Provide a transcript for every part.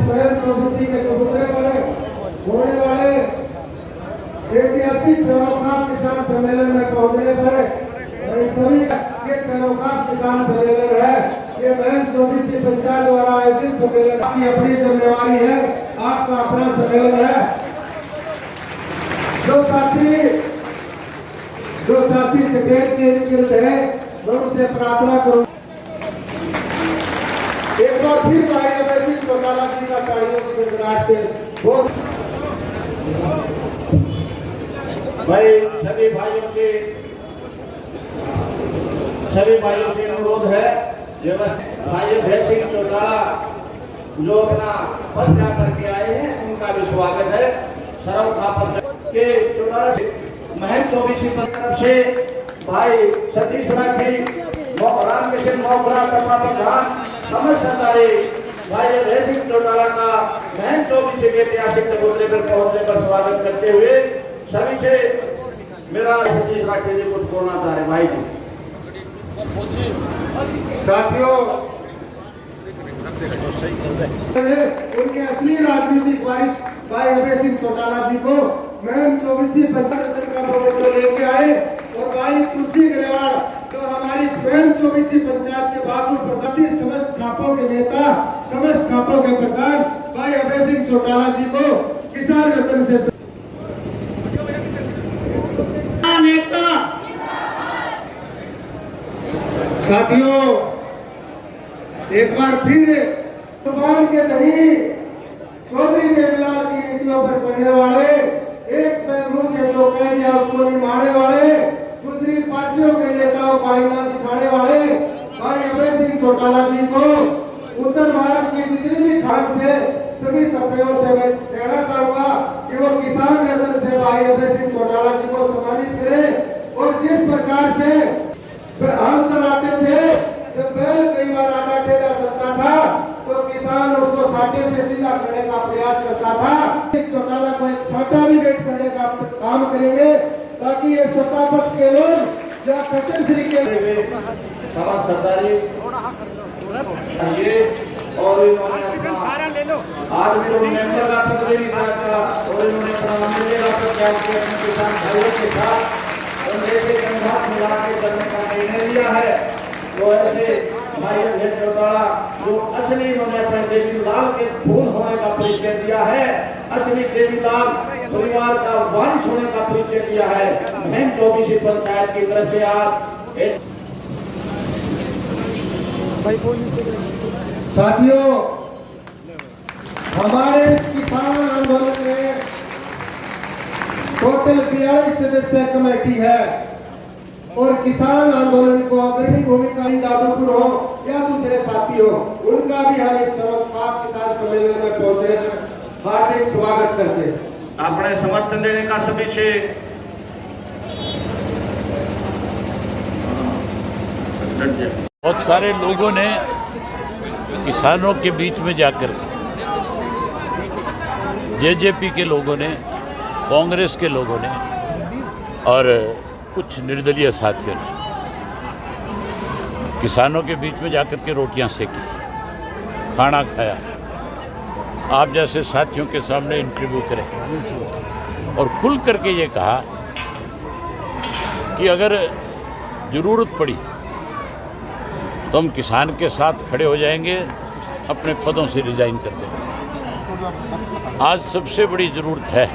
स्वयं ओबीसी के चबूतरे पर होने वाले ऐतिहासिक सरोकार किसान सम्मेलन में पहुंचने पर सभी के सरोकार किसान सम्मेलन है। ये बैंक ओबीसी पंचायत द्वारा आयोजित सम्मेलन की अपनी जिम्मेवारी है, आपका अपना सम्मेलन है। जो साथी सेक्रेटरी के निकल है, मैं उनसे प्रार्थना करूँ एक बार फिर भाई अवैसी चौटाला जी का तालियों की गड़गड़ाहट से बहुत भाई सभी भाइयों से अनुरोध है, भाई अभय सिंह चौटाला जो अपना पद जा करके आए हैं उनका भी स्वागत है। सरव खापर के चौटाला महंत ओबीसी तरफ से भाई सतीश राठी राम किशन मोकरा तथा प्रधान समस्त अधिकारी भाई अभय सिंह चौटाला का महंत ओबीसी के ऐतिहासिक चबूतरे पर पहुंचने पर स्वागत करते हुए सभी से मेरा सतीश राठी जी कुछ बोलना चाह रहे भाई जी। साथियों, उनके असली राजनीतिक वारिस भाई अभय सिंह चौटाला जी को महंत ओबीसी पंचायत का फोटो लेके आए और भाई तुलसी ग्रेवाल जो हमारी स्वयं ओबीसी पंचायत के बाबू प्रगति समस्त खापों के नेता, समस्त खापों के प्रधान भाई अभय सिंह चौटाला जी को किसान रत्न से नेता। साथियों, एक बार फिर भगवान के नहीं चौधरी देवलाल की नीतियों पर चलने वाले, एक मुंह से जो कह दिया उसको निभाने वाले, दूसरी पार्टियों के नेताओं को आईना दिखाने वाले भाई अभय सिंह चौटाला जी को उत्तर भारत की जितनी भी खान से सभी तबकों से मैं कहना चाहूंगा कि वो किसान रत्न से भाई अभय सिंह चौटाला जी को सम्मानित करें। और जिस प्रकार से हल चलाते थे, जब बैल कई बार आटा टेढ़ा चलता था तो किसान उसको साटे से सीधा करने का प्रयास करता था। चौटाला को एक साटा भी वेट करने का काम करेंगे ताकि ये सत्ता पक्ष के लोग या कचन श्री के सरदारी ये और आज भी मेंबर का तस्वीर और इन्होंने प्रधानमंत्री का प्रत्याग किया किसान भाइयों के साथ से कंधा मिला के करने का निर्णय लिया है। तो ऐसे भाई अभय चौटाला जो असली इन्होंने अपने देवीलाल के खून होने का परिचय दिया है, असली देवीलाल परिवार का वारिस होने का परिचय दिया है, महंत ओबीसी पंचायत की तरफ से आप साथियों, हमारे किसान आंदोलन में टोटल 42 सदस्य कमेटी है और किसान आंदोलन को अग्रणी भूमिका दादूपुर हो या दूसरे साथी हो, उनका भी हम इस सर्वखाप किसान सम्मेलन में पहुंचे हार्दिक स्वागत करते हैं। अपने समर्थन देने का सभी से बहुत सारे लोगों ने किसानों के बीच में जाकर जेजेपी के लोगों ने, कांग्रेस के लोगों ने और कुछ निर्दलीय साथियों ने किसानों के बीच में जाकर के रोटियां सेकी, खाना खाया, आप जैसे साथियों के सामने इंटरव्यू करें और खुल करके ये कहा कि अगर ज़रूरत पड़ी तो हम किसान के साथ खड़े हो जाएंगे, अपने पदों से रिजाइन कर देंगे। आज सबसे बड़ी ज़रूरत है,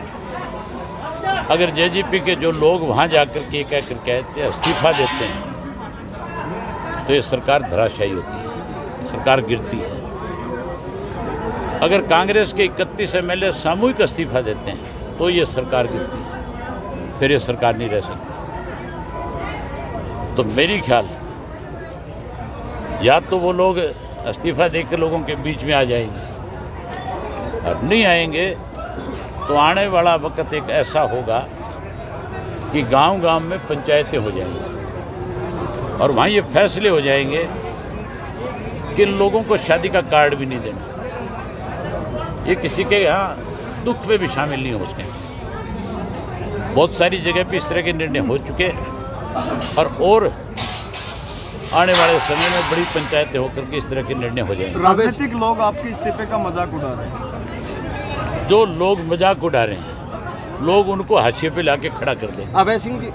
अगर जेजेपी के जो लोग वहाँ जाकर के कह कर कहते हैं इस्तीफा देते हैं तो ये सरकार धराशायी होती है, सरकार गिरती है। अगर कांग्रेस के 31 एमएलए सामूहिक इस्तीफा देते हैं तो ये सरकार गिरती है, फिर ये सरकार नहीं रह सकती। तो मेरी ख्याल या तो वो लोग इस्तीफा देकर लोगों के बीच में आ जाएंगे और नहीं आएंगे तो आने वाला वक्त एक ऐसा होगा कि गांव-गांव में पंचायतें हो जाएंगी और वहाँ ये फैसले हो जाएंगे कि लोगों को शादी का कार्ड भी नहीं देना। ये किसी के यहाँ दुख में भी शामिल नहीं हो सके। बहुत सारी जगह पे इस तरह के निर्णय हो चुके और आने वाले समय में बड़ी पंचायतें होकर के इस तरह के निर्णय हो जाएंगे। राजनीतिक लोग आपके इस्तीफे का मजाक उड़ा रहे हैं। जो लोग मजाक उड़ा रहे हैं, लोग उनको हाशिए पे लाके खड़ा कर दें। अभय सिंह जी,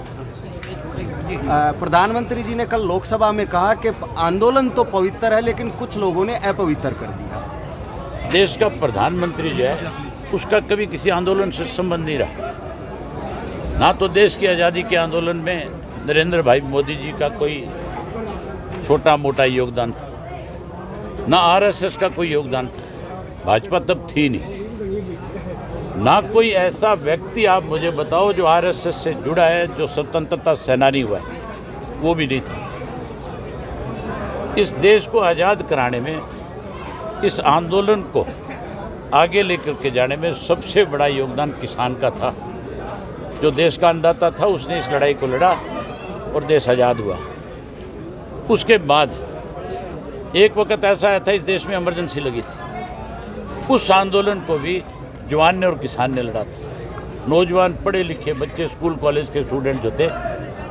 प्रधानमंत्री जी ने कल लोकसभा में कहा कि आंदोलन तो पवित्र है लेकिन कुछ लोगों ने अपवित्र कर दिया। देश का प्रधानमंत्री जो है उसका कभी किसी आंदोलन से संबंध नहीं रहा। ना तो देश की आज़ादी के आंदोलन में नरेंद्र भाई मोदी जी का कोई छोटा मोटा योगदान था, ना आरएसएस का कोई योगदान था, भाजपा तब थी नहीं, ना कोई ऐसा व्यक्ति आप मुझे बताओ जो आरएसएस से जुड़ा है, जो स्वतंत्रता सेनानी हुआ है, वो भी नहीं था। इस देश को आज़ाद कराने में, इस आंदोलन को आगे लेकर के जाने में सबसे बड़ा योगदान किसान का था। जो देश का अन्नदाता था उसने इस लड़ाई को लड़ा और देश आज़ाद हुआ। उसके बाद एक वक्त ऐसा आया था इस देश में इमरजेंसी लगी थी, उस आंदोलन को भी जवान ने और किसान ने लड़ा था। नौजवान पढ़े लिखे बच्चे, स्कूल कॉलेज के स्टूडेंट जो थे,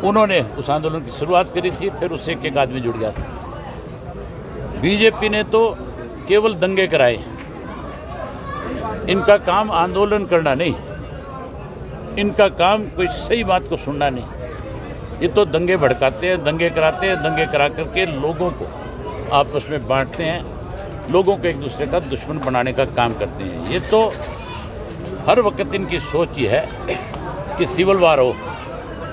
उन्होंने उस आंदोलन की शुरुआत करी थी, फिर उससे एक आदमी जुड़ गया था। बीजेपी ने तो केवल दंगे कराए। इनका काम आंदोलन करना नहीं, इनका काम कोई सही बात को सुनना नहीं। ये तो दंगे भड़काते हैं, दंगे कराते हैं, दंगे करा करके लोगों को आपस में बांटते हैं, लोगों को एक दूसरे का दुश्मन बनाने का काम करते हैं। ये तो हर वक्त इनकी सोच ये है कि सिविल वार हो,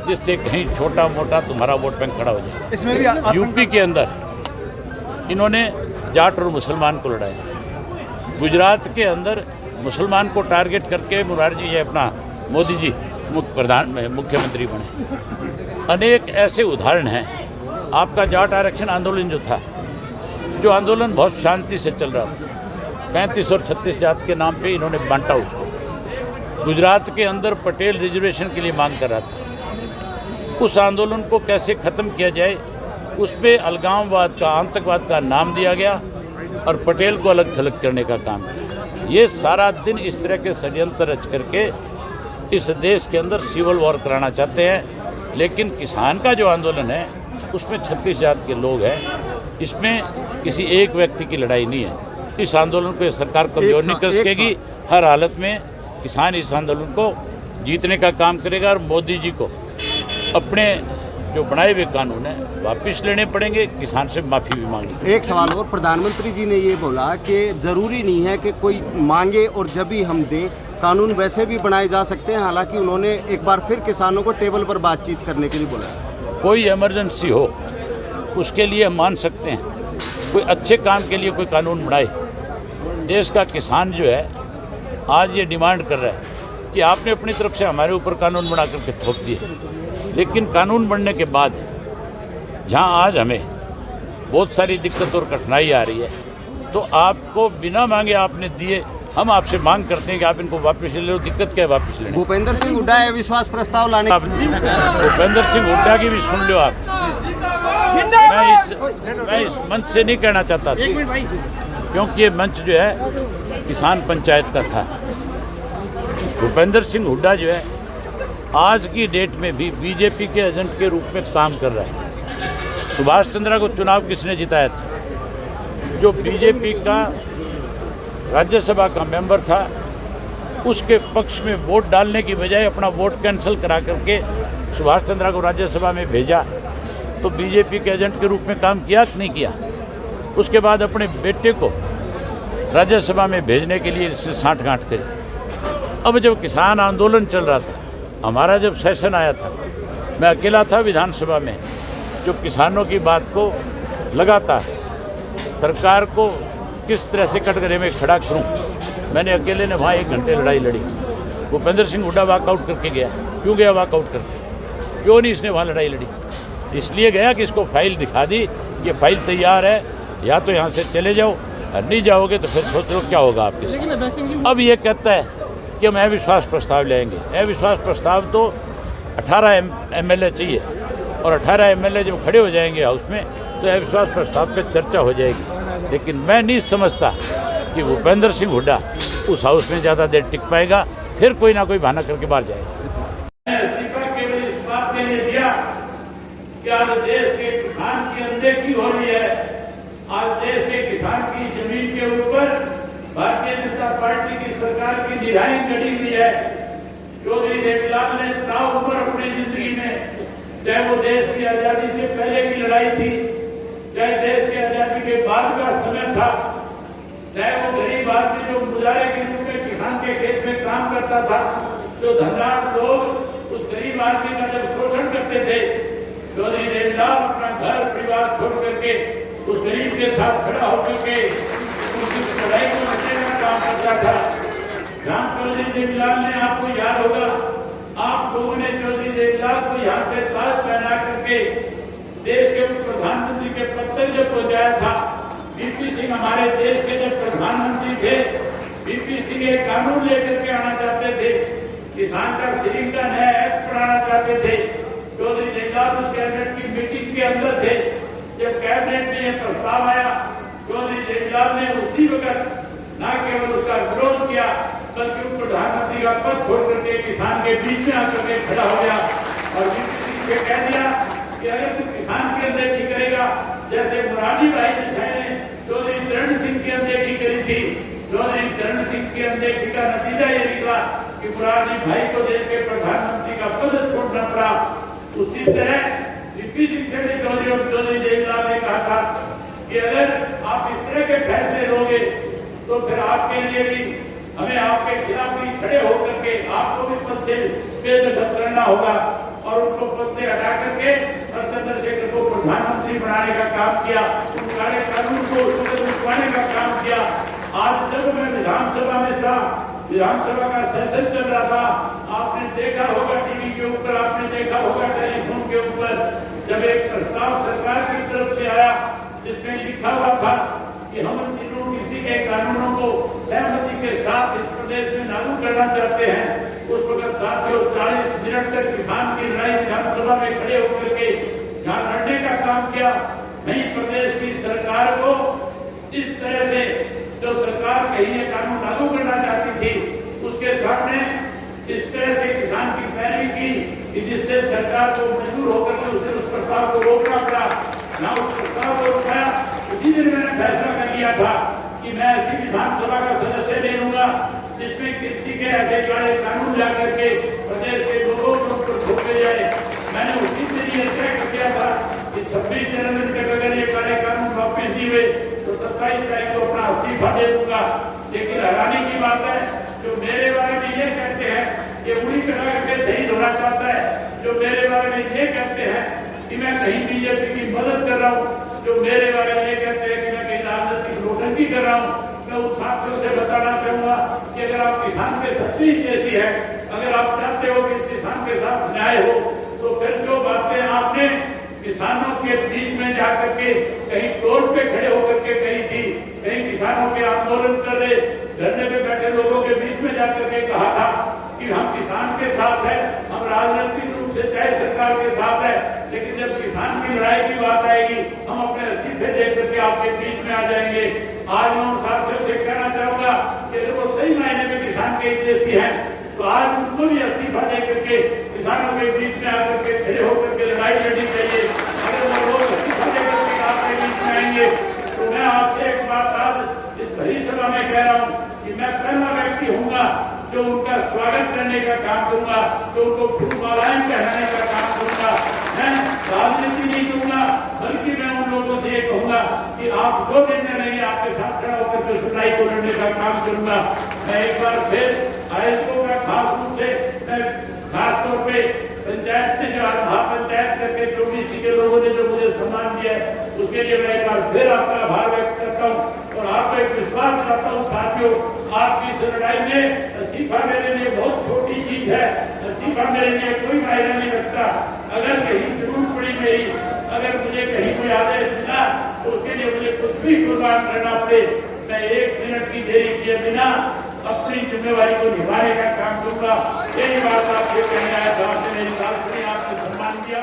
जिससे कहीं छोटा मोटा तुम्हारा वोट बैंक खड़ा हो जाए। इसमें भी यूपी के अंदर इन्होंने जाट और मुसलमान को लड़ाया। गुजरात के अंदर मुसलमान को टारगेट करके मुरारजी जी अपना मोदी जी मुख्यमंत्री बने। अनेक ऐसे उदाहरण हैं। आपका जाट आरक्षण आंदोलन जो था, जो आंदोलन बहुत शांति से चल रहा था, 35 और 36 जात के नाम पे इन्होंने बांटा उसको। गुजरात के अंदर पटेल रिजर्वेशन के लिए मांग कर रहा था। उस आंदोलन को कैसे ख़त्म किया जाए, उस पर अलगाववाद का, आतंकवाद का नाम दिया गया और पटेल को अलग थलग करने का काम किया। ये सारा दिन इस तरह के षड्यंत्र रच करके इस देश के अंदर सिविल वॉर कराना चाहते हैं। लेकिन किसान का जो आंदोलन है उसमें 36 जात के लोग हैं, इसमें किसी एक व्यक्ति की लड़ाई नहीं है। इस आंदोलन को सरकार कमजोर नहीं कर सकेगी। हर हालत में किसान इस आंदोलन को जीतने का काम करेगा और मोदी जी को अपने जो बनाए हुए कानून है वापस लेने पड़ेंगे, किसान से माफ़ी भी मांगनी। एक सवाल और, प्रधानमंत्री जी ने ये बोला कि ज़रूरी नहीं है कि कोई मांगे और जब भी हम दें, कानून वैसे भी बनाए जा सकते हैं। हालांकि उन्होंने एक बार फिर किसानों को टेबल पर बातचीत करने के लिए बोला। कोई इमरजेंसी हो उसके लिए हम मान सकते हैं, कोई अच्छे काम के लिए कोई कानून बनाए। देश का किसान जो है आज ये डिमांड कर रहा है कि आपने अपनी तरफ से हमारे ऊपर कानून बना करके थोप दिए, लेकिन कानून बनने के बाद जहां आज हमें बहुत सारी दिक्कत और कठिनाई आ रही है, तो आपको बिना मांगे आपने दिए, हम आपसे मांग करते हैं कि आप इनको वापस ले लो। दिक्कत क्या है वापस लेने? भूपेंद्र सिंह हुड्डा अविश्वास प्रस्ताव लाने। भूपेंद्र सिंह हुड्डा की भी सुन लो आप। मैं इस मंच से नहीं कहना चाहता था, क्योंकि ये मंच जो है किसान पंचायत का था। भूपेंद्र सिंह हुड्डा जो है आज की डेट में भी बीजेपी के एजेंट के रूप में काम कर रहा है। सुभाष चंद्रा को चुनाव किसने जिताया था? जो बीजेपी का राज्यसभा का मेंबर था, उसके पक्ष में वोट डालने की बजाय अपना वोट कैंसिल करा करके सुभाष चंद्रा को राज्यसभा में भेजा। तो बीजेपी के एजेंट के रूप में काम किया कि नहीं किया? उसके बाद अपने बेटे को राज्यसभा में भेजने के लिए इसने साठगांठ करी। अब जब किसान आंदोलन चल रहा था, हमारा जब सेशन आया था, मैं अकेला था विधानसभा में जो किसानों की बात को लगातार सरकार को किस तरह से कटघरे में खड़ा करूं, मैंने अकेले ने वहाँ 1 घंटे लड़ाई लड़ी। भूपेंद्र सिंह हुड्डा वॉकआउट करके गया। क्यों गया वॉकआउट करके? क्यों नहीं इसने वहाँ लड़ाई लड़ी? इसलिए गया कि इसको फाइल दिखा दी, ये फाइल तैयार है, या तो यहाँ से चले जाओ, और नहीं जाओगे तो फिर सोच लो क्या होगा आपके साथ। अब ये कहता है कि हम अविश्वास प्रस्ताव लाएंगे। अविश्वास प्रस्ताव तो 18 MLA चाहिए, और 18 MLA जब खड़े हो जाएंगे हाउस में तो अविश्वास प्रस्ताव पर चर्चा हो जाएगी। लेकिन मैं नहीं समझता कि भूपेंद्र सिंह हुड्डा उस हाउस में ज़्यादा देर टिक पाएगा, फिर कोई ना कोई बहाना करके बाहर जाएगा। इस्तीफा केवल इस बात के लिए दिया कि आज देश के किसान के अंदर अनदेखी हो रही है। आज देश के किसान की जमीन के ऊपर भारतीय जनता पार्टी की सरकार की निराई गड़ी हुई है। चौधरी देवीलाल ने ताव पर अपनी जिंदगी में, चाहे वो देश की आजादी से पहले की लड़ाई थी, चाहे देश की आजादी के बाद का समय था, चाहे वो गरीब आदमी जो मुजारे के रूप में किसान के खेत में काम करता था, जो धनराट लोग उस गरीब आदमी का जब शोषण करते थे, चौधरी देवीलाल अपना घर परिवार छोड़ करके उस गरीब के साथ खड़ा होकर के उसकी लड़ाई को लड़ने का काम करता था। जहाँ चौधरी देवीलाल ने, आपको याद होगा, आप लोगों ने चौधरी देवीलाल को यहाँ पे ताज पहना करके देश के प्रधानमंत्री के पद तक जब पहुंचाया था। वीपी सिंह हमारे देश के जब प्रधानमंत्री थे, वीपी सिंह एक कानून लेकर के आना चाहते थे, किसान का सीलिंग का नया एक्ट बनाना चाहते थे। चौधरी देवीलाल उस कैबिनेट की मीटिंग के अंदर थे। जब कैबिनेट में यह प्रस्ताव आया, चौधरी देवीलाल ने उसी वक्त न केवल उसका विरोध किया, बल्कि प्रधानमंत्री का पद छोड़ करके किसान के बीच में आकर के खड़ा हो गया और वीपी सिंह से कह दिया कि अगर तू किसान की अनदेखी करेगा, जैसे मुरारी भाई देसाई ने चौधरी चरण सिंह की अनदेखी करी थी, चौधरी चरण सिंह की अनदेखी का नतीजा ये निकला कि मुरारी भाई को देश के प्रधानमंत्री का पद छोड़ना पड़ा। उसी तरह वीपी सिंह से भी चौधरी देवीलाल ने कहा था कि अगर आप इस तरह के फैसले लोगे तो फिर आपके लिए भी हमें आपके खिलाफ भी खड़े होकर के आपको भी पद से बेदखल करना होगा और उनको पद से हटा करके और चंद्रशेखर को प्रधानमंत्री बनाने का काम किया, उन काले कानून को उठवाने का काम किया। आज जब मैं विधानसभा में था, विधानसभा का सेशन चल रहा था, आपने देखा होगा टीवी के ऊपर, आपने देखा होगा टेलीफोन के ऊपर, जब एक प्रस्ताव सरकार की तरफ से आया जिसमें लिखा हुआ था कि हम किसी के कानूनों को सहमति के साथ इस प्रदेश में लागू करना चाहते हैं। उस वक्त साथियों 40 मिनट तक किसान की लड़ाई विधानसभा में खड़े होकर के यहाँ लड़ने का काम किया। नहीं, प्रदेश की सरकार को इस तरह से जो सरकार कहीं ये कानून लागू करना चाहती थी, उसके सामने इस तरह से किसान की पैरवी की कि जिससे सरकार को मजबूर होकर के उसने उस प्रस्ताव को रोकना पड़ा। ना उस प्रस्ताव को रोकाया, उसी दिन मैंने फैसला कर लिया था कि मैं ऐसी विधानसभा का सदस्य नहीं लूंगा जिसमें किसी के ऐसे काले कानून ला करके प्रदेश के लोगों के ऊपर थोपे जाए। मैंने उसी दिन ये तय कर दिया था कि 26 जनवरी तक अगर ये काले कानून वापिस नहीं हुए तो 27 तारीख को अपना इस्तीफा दे दूंगा। लेकिन हैरानी की बात है, जो मेरे बारे में ये कहते हैं कि उड़ी कटा करके शहीद होना चाहता है, जो मेरे बारे में ये कहते हैं कि मैं कहीं बीजेपी की मदद कर रहा हूँ, जो मेरे बारे में ये कहते हैं कि मैं कहीं राजनीतिक नोटंकी कर रहा हूँ, मैं उन साथियों से बताना चाहूंगा कि अगर आप किसान के सच्ची जैसी है, अगर आप चाहते हो कि इस किसान के साथ न्याय हो, तो फिर जो बातें आपने किसानों के बीच में जाकर के कहीं टोल पे खड़े होकर के कही थी, कहीं किसानों के आंदोलन कर रहे धरने पे बैठे लोगों के बीच में जाकर के कहा था कि हम किसान के साथ है, हम राजनीतिक रूप से चाहे सरकार के साथ है, लेकिन जब किसान की लड़ाई की बात आएगी हम अपने इस्तीफे दे करके आपके बीच में आ जाएंगे। आज मैं उन साथियों से कहना चाहूंगा कि अगर वो सही मायने में किसान के हितैषी हैं तो आज उनको भी इस्तीफा दे करके किसानों के बीच में आकर के खड़े होकर के लड़ाई लड़नी चाहिए। अगर वो लोग इस्तीफा दे करके आपके बीच में आएंगे तो मैं आपसे एक बात आज इस भरी सभा में कह रहा हूँ कि मैं पहला व्यक्ति हूँगा जो उनका स्वागत करने का काम करूंगा, जो उनको फूलमालाएं पहनाने का काम करूंगा। मैं राजनीति नहीं दूंगा, बल्कि मैं उन लोगों से ये कहूंगा कि आप जो निर्णय लेंगे आपके साथ खड़ा होकर के सुनाई को लड़ने का काम करूंगा। मैं एक बार फिर आयोजकों का खास रूप से मैं खास तौर पे पंचायत ने जो महापंचायत करके चौबीसी के लोगों ने जो मुझे सम्मान दिया है उसके लिए मैं एक बार फिर आपका आभार व्यक्त करता हूँ और आपको एक विश्वास दिलाता हूँ साथियों, आपकी इस लड़ाई में इस्तीफा मेरे लिए बहुत छोटी चीज है। इस्तीफा मेरे लिए कोई मायने नहीं रखता। अगर कहीं जरूरत पड़ी मेरी, अगर मुझे कहीं कोई आदेश मिला तो उसके लिए मुझे कुछ भी कुर्बान करना पड़े, मैं 1 मिनट की देरी किए बिना अपनी जिम्मेवारी को निभाने का काम करूंगा। यही बात आपसे कहना है, आपने मेरी बात सुनी, आपने सम्मान दिया।